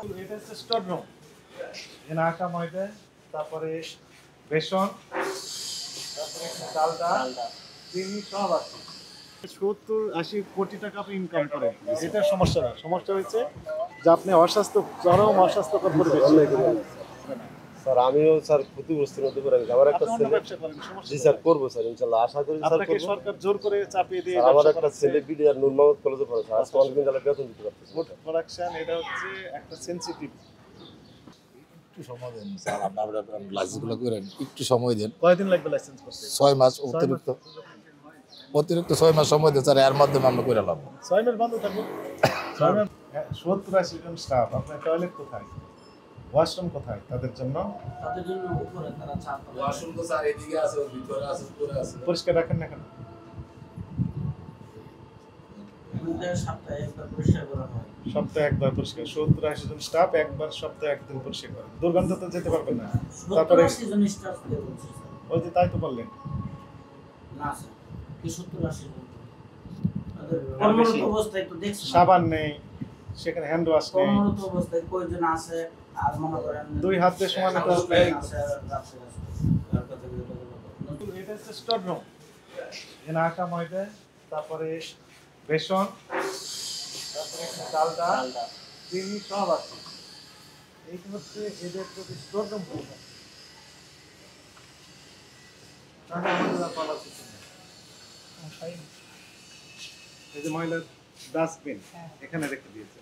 এটা হচ্ছে store room. এখানে আটা ময়দা, তারপরে বেসন, তারপরে ডালডা, চিনি সব আছে। 70-80 কোটি টাকা আপনি ইনকাম করেন, এটা সমস্যা না। সমস্যা হয়েছে যে আপনি চরম অস্বাস্থ্যকর পরিবেশ। স্যার আমিও স্যার ক্ষতিগ্রস্ত হতে পারি। আমার একটা ছেলে ব্যবসা করেন, জি স্যার করবো স্যার ইনশাআল্লাহ, আশা করি স্যার আপনাকে করবো। সরকার জোর করে চাপিয়ে দিয়ে আমার একটা ছেলে বিডিআর নূর মোহাম্মদ কলেজে পড়ে স্যার, আজকে অনেকদিন ধরে বেতন দিতে পারতেছি। ফুড প্রোডাকশন এটা হচ্ছে একটা সেনসিটিভ। একটু সময় দেন স্যার, আপনারা লাইসেন্সগুলো করেন, একটু সময় দেন। কয়দিন লাগবে লাইসেন্স করতে? 6 মাস অতিরিক্ত 6 মাস সময় দেন স্যার, এর মাধ্যমে আমরা করে লাভ। 6 মাস বন্ধ থাকবো। 6 মাস 70-80 জন স্টাফ, আপনার টয়লেট কোথায়, ওয়াশরুম কোথায় তাদের জন্য? উপরে তারা চাপ ওয়াশরুম তো স্যার এদিকে আছে, ওর ভিতরে আছে, উপরে আছে। পরিষ্কার রাখেন না কেন? সপ্তাহে একবার পরিষ্কার করা হয়। সপ্তাহে একবার পরিষ্কার। 70-80 জন স্টাফ একবার সপ্তাহে একদিন পরিষ্কার করে। দুর্গন্ধ তো যেতে পারবে না। তারপরে 70-80 জন স্টাফ দিয়ে বলছি স্যার। ওই যে তাই তো বললেন। না স্যার, কি 70-80 জন? কর্মরত অবস্থায় তো দেখছি সাবান নেই, সেখানে হ্যান্ড ওয়াশ নেই। কর্মরত অবস্থায় কয়জন আছে আর মনে করেন 2 হাত দিয়ে সমান তো আছে। এটা হচ্ছে স্টোর রুম। এখানে আটা ময়দা, তারপরে বেসন, তারপরে ডালডা, চিনি সব আছে। এইটা হচ্ছে এদের প্রতি স্টোর রুম। এই যে ময়লার ডাস্টবিন এখানে রেখে দিয়েছে।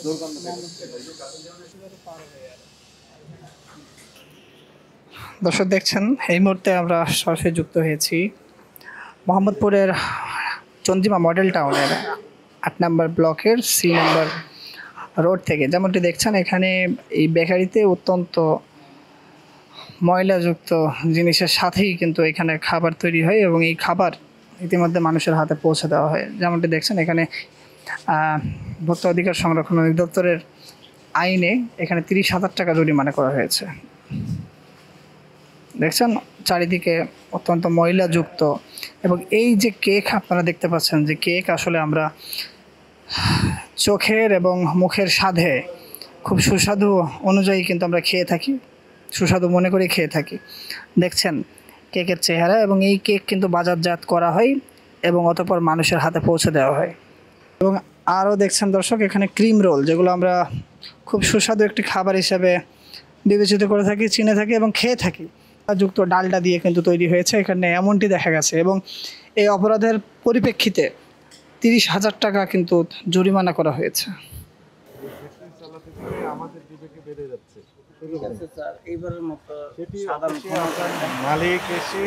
দুর্গন্ধ দর্শক দেখছেন, এই মুহূর্তে আমরা সরাসরি যুক্ত হয়েছি মোহাম্মদপুরের চন্দ্রিমা মডেল টাউনের 8 নম্বর ব্লকের সি নম্বর রোড থেকে। যেমনটি দেখছেন, এখানে এই বেকারিতে অত্যন্ত ময়লাযুক্ত জিনিসের সাথেই কিন্তু এখানে খাবার তৈরি হয় এবং এই খাবার ইতিমধ্যে মানুষের হাতে পৌঁছে দেওয়া হয়। যেমনটি দেখছেন, এখানে ভোক্তা অধিকার সংরক্ষণ অধিদপ্তরের আইনে এখানে 30,000 টাকা জরিমানা করা হয়েছে। দেখছেন চারিদিকে অত্যন্ত ময়লাযুক্ত। এবং এই যে কেক আপনারা দেখতে পাচ্ছেন, যে কেক আসলে আমরা চোখের এবং মুখের স্বাদে খুব সুস্বাদু অনুযায়ী কিন্তু আমরা খেয়ে থাকি, সুস্বাদু মনে করে খেয়ে থাকি। দেখছেন কেকের চেহারা, এবং এই কেক কিন্তু বাজারজাত করা হয় এবং অতঃপর মানুষের হাতে পৌঁছে দেওয়া হয়। এবং আরও দেখছেন দর্শক, এখানে ক্রিম রোল, যেগুলো আমরা খুব সুস্বাদু একটি খাবার হিসেবে বিবেচিত করে থাকি, চিনে থাকি এবং খেয়ে থাকি, যুক্ত ডালডা দিয়ে কিন্তু তৈরি হয়েছে এখানে, এমনটি দেখা গেছে। এবং এই অপরাধের পরিপ্রেক্ষিতে 30,000 টাকা কিন্তু জরিমানা করা হয়েছে। আমাদের বিবেকে বেড়ে যাচ্ছে। স্যার এইবারের মতো মালিক এসে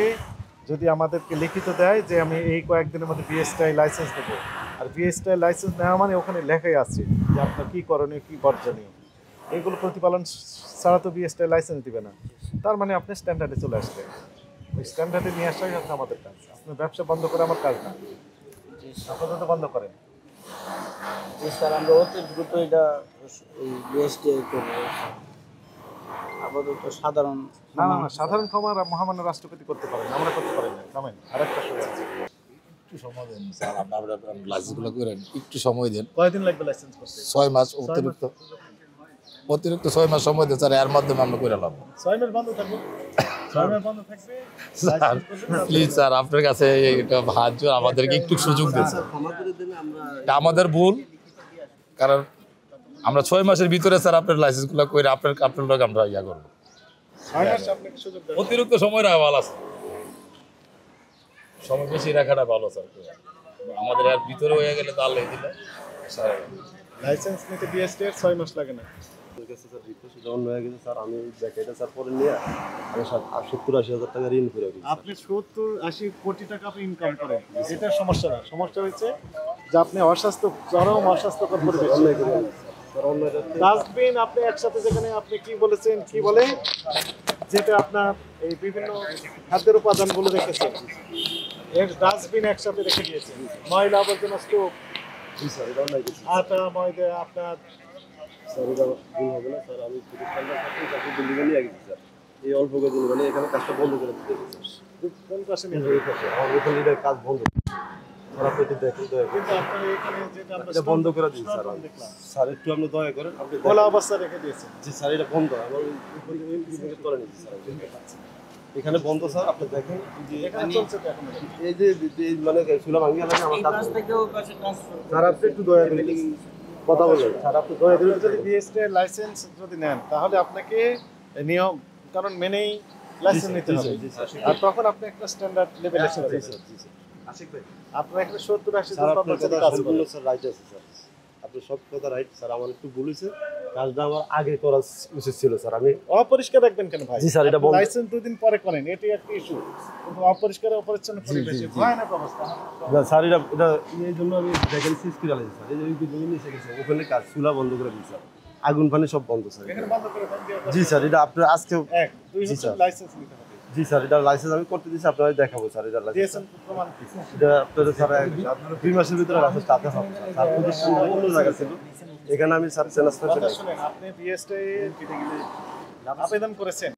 যদি আমাদেরকে লিখিত দেয় যে আমি এই কয়েকদিনের মধ্যে বিএসটিআই লাইসেন্স দেবো, আর বিএসটিআই লাইসেন্স নেওয়া মানে ওখানে লেখাই আছে যে আপনার কী করণীয় কী বর্জনীয়, এইগুলো প্রতিপালন ছাড়া তো বিএসটিআই লাইসেন্স দিবে না। তার মানে আপনি স্ট্যান্ডার্ডে চলে আসলেন। ওই স্ট্যান্ডার্ডে নিয়ে আসাই হচ্ছে আমাদের কাজ। আপনার ব্যবসা বন্ধ করে আমার কাজ না, আপাতত বন্ধ করেন। জি স্যার, আমরা অতি দ্রুত এটা এই বিএসটিআই করবো। আপাতত সাধারণ না না না, সাধারণ ক্ষমা মহামান্য রাষ্ট্রপতি করতে পারেন, আমরা করতে পারি না। থামেন, আরেকটা সময় আছে। একটু সময় দেন স্যার, আপনারা লাইসেন্সগুলো করেন, একটু সময় দেন। কয়দিন লাগবে লাইসেন্স করতে? 6 মাস অতিরিক্ত 6 মাস সময় দেন স্যার, এর মাধ্যমে আমরা করে লাভ। 6 মাস বন্ধ থাকবো। 6 মাস বন্ধ থাকবে স্যার প্লিজ স্যার, আপনার কাছে এটা সাহায্য, আমাদেরকে একটু সুযোগ দিন স্যার। এটা আমাদের ভুল, কারণ আমরা 6 মাসের ভিতরে স্যার আপনার লাইসেন্সগুলো করে আপনার লোক আমরা ইয়া করবো। 6 মাস আপনাকে সুযোগ দেন। অতিরিক্ত সময় রাখা ভালো আছে, সময় বেশি রাখাটা ভালো স্যার। আমাদের এর ভিতরে হয়ে গেলে তো আল্লাহ দিলে। লাইসেন্স নিতে বিএসটিআই 6 মাস লাগে না। স্যার রিকোয়েস্ট অন্য হয়ে গেছে স্যার, আমি ব্যাকেটা স্যার পরে নিয়ে আমি 70-80 হাজার টাকা ঋণ করে দিই। আপনি 70-80 কোটি টাকা আপনি ইনকাম করেন, এটা সমস্যা না। সমস্যা হচ্ছে যে আপনি চরম অস্বাস্থ্যকর পরিবেশ। ডাস্টবিন আপনি একসাথে, যেখানে আপনি কি বলেছেন, কি বলে যেটা আপনার এই বিভিন্ন খাদ্যের উপাদানগুলো রেখেছেন, এর ডাস্টবিন একসাথে রেখে দিয়েছেন। ময়লা আবর্জনা স্টোভ, আটা ময়দা আপনার স্যার এটা ভুল হবে না স্যার, আমি প্রতিষ্ঠানটার সাথে তাকে বিল্ডিংয়ে নিয়ে গেছি স্যার। এই অল্প কদিন মানে এখানে কাজটা বন্ধ করে দিতে স্যার। কোন পাশে নিয়ে আমার ওখানে কাজ বন্ধ। স্যার আপনি একটু দেখেন দয়া করে। কিন্তু আপনার এখানে যেটা আমরা এটা বন্ধ করে দিন স্যার। স্টোর দেখলাম স্যার একটু আপনি দয়া করেন, আপনি খোলা দেখেন। অবস্থা রেখে দিয়েছেন। জি স্যার এটা বন্ধ, আমার বিভাগের তলে নিচ্ছি স্যার। এখানে বন্ধ স্যার, আপনি দেখেন যে এখানে চলছে তো এখন। এই যে মানে চুলা ভাঙিয়ে লাগে আমার এই কাজ। পাশ থেকে ওই পাশে ট্রান্সফার স্যার আপনি একটু দয়া করে কথা বলেন স্যার, আপনি দয়া করে যদি বিএসটি লাইসেন্স যদি নেন তাহলে আপনাকে নিয়ম কারণ মেনেই লাইসেন্স নিতে হবে। জি স্যার। আর তখন আপনি একটা স্ট্যান্ডার্ড লেভেলে চলে জি যাবেন। স্যার, জি স্যার। আশিক ভাই আপনার এখানে 70-80 স্যার জন আপনার কর্মচারী কথা কাজ সম্পূর্ণ করে। স্যার রাইট আছে স্যার, আপনি সব কথা রাইট স্যার। আমার একটু ভুল হয়েছে, কাজটা আমার আগে করা উচিত ছিল স্যার। আমি অপরিষ্কার রাখবেন কেন ভাই? জি স্যার, এটা বন্ধ। লাইসেন্স 2 দিন পরে করেন, এটি একটা ইস্যু। কিন্তু অপরিষ্কার অপরিচ্ছন্ন পরিবেশে ভয়ানক অবস্থা। না, স্যার এটা এটা এই জন্য আমি ভ্যাকেন্সি স্কুল আলাইছি স্যার। এই যে ওই জমি নিচে গেছে, ওখানে কাজ চুলা বন্ধ করে দিই স্যার, আগুন পানি সব বন্ধ স্যার। এখানে বন্ধ করে দেন দিয়ে জি স্যার, এটা আপনার আজকে 1 2 জি, হচ্ছে স্যার। লাইসেন্স নিতে হবে। জি স্যার, এটা লাইসেন্স আমি করতে দিচ্ছি, আপনারা দেখাবো স্যার। এটা লাইসেন্স দিয়েছেন প্রমাণ কি? এটা আপনাদের স্যার 2 মাসের ভিতরে লাইসেন্স কাটতে হবে স্যার। স্যার প্রতিষ্ঠান অন্য জায়গা ছিল, এখানে আমি স্যার ট্রান্সফার কথা করে শুনেন, আপনি বিএসটি আবেদন করেছেন